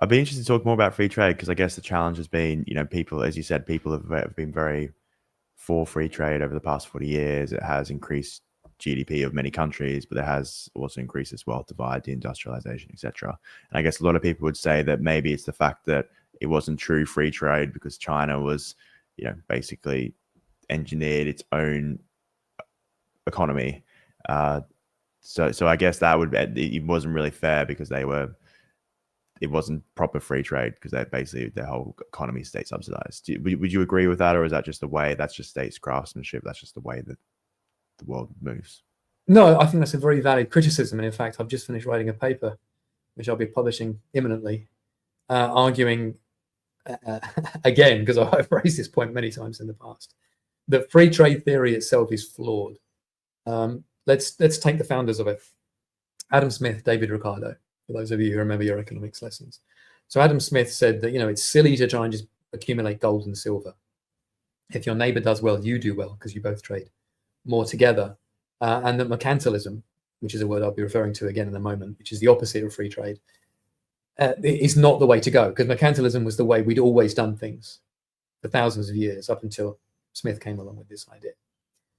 I'd be interested to talk more about free trade because I guess the challenge has been, people, as you said, people have been very for free trade over the past 40 years. It has increased GDP of many countries, but it has also increased as well divide, deindustrialization, etc. And I guess a lot of people would say that maybe it's the fact that it wasn't true free trade because China was, basically engineered its own economy. So I guess that it wasn't really fair because it wasn't proper free trade because they basically their whole economy is state subsidized. Would you agree with that, or is that just the way? That's just states craftsmanship. That's just the way that the world moves. No, I think that's a very valid criticism. And in fact, I've just finished writing a paper, which I'll be publishing imminently, arguing again, because I've raised this point many times in the past, that free trade theory itself is flawed. Let's take the founders of it: Adam Smith, David Ricardo. For those of you who remember your economics lessons. So Adam Smith said that, it's silly to try and just accumulate gold and silver. If your neighbor does well, you do well because you both trade more together. And that mercantilism, which is a word I'll be referring to again in a moment, which is the opposite of free trade, is not the way to go, because mercantilism was the way we'd always done things for thousands of years up until Smith came along with this idea.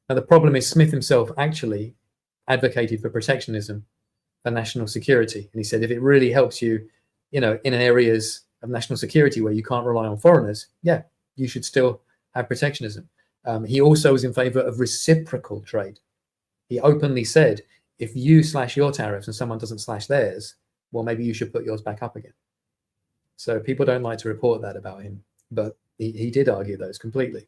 Now, the problem is Smith himself actually advocated for protectionism for national security. And he said, if it really helps you, in areas of national security where you can't rely on foreigners, yeah, you should still have protectionism. He also was in favor of reciprocal trade. He openly said, if you slash your tariffs and someone doesn't slash theirs, well, maybe you should put yours back up again. So people don't like to report that about him, but he did argue those completely.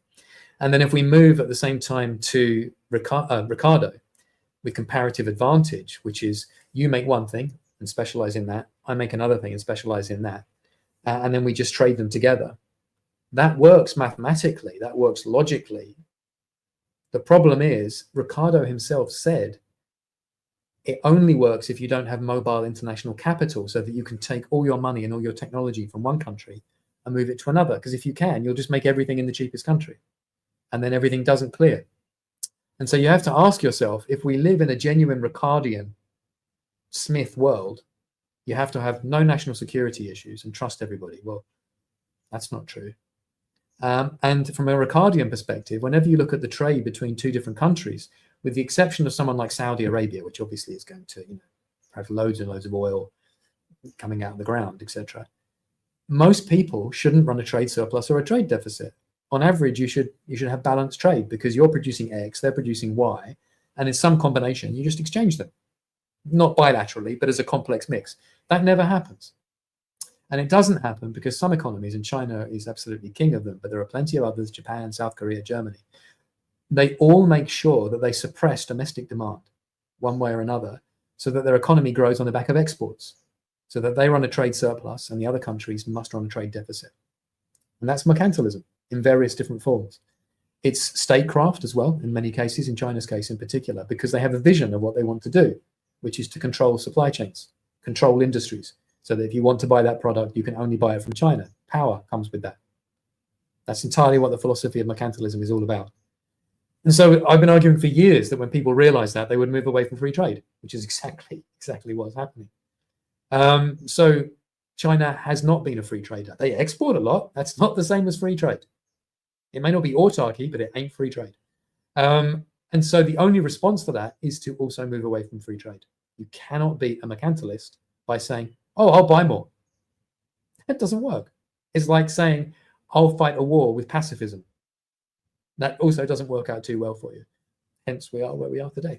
And then if we move at the same time to Ricardo with comparative advantage, which is you make one thing and specialize in that, I make another thing and specialize in that, and then we just trade them together. That works mathematically, that works logically. The problem is, Ricardo himself said, it only works if you don't have mobile international capital so that you can take all your money and all your technology from one country and move it to another. Because if you can, you'll just make everything in the cheapest country. And then everything doesn't clear. And so you have to ask yourself, if we live in a genuine Ricardian Smith world, you have to have no national security issues and trust everybody. Well, that's not true. And from a Ricardian perspective, whenever you look at the trade between two different countries, with the exception of someone like Saudi Arabia, which obviously is going to have loads and loads of oil coming out of the ground, etc., most people shouldn't run a trade surplus or a trade deficit. On average, you should have balanced trade because you're producing X, they're producing Y, and in some combination, you just exchange them. Not bilaterally, but as a complex mix. That never happens. And it doesn't happen because some economies, and China is absolutely king of them, but there are plenty of others, Japan, South Korea, Germany, they all make sure that they suppress domestic demand one way or another so that their economy grows on the back of exports, so that they run a trade surplus and the other countries must run a trade deficit. And that's mercantilism in various different forms. It's statecraft as well, in many cases, in China's case in particular, because they have a vision of what they want to do, which is to control supply chains, control industries, so that if you want to buy that product, you can only buy it from China. Power comes with that. That's entirely what the philosophy of mercantilism is all about. And so I've been arguing for years that when people realize that, they would move away from free trade, which is exactly what's happening. So China has not been a free trader. They export a lot. That's not the same as free trade. It may not be autarky, but it ain't free trade. And so the only response to that is to also move away from free trade. You cannot beat a mercantilist by saying, oh, I'll buy more. That doesn't work. It's like saying, I'll fight a war with pacifism. That also doesn't work out too well for you. Hence, we are where we are today.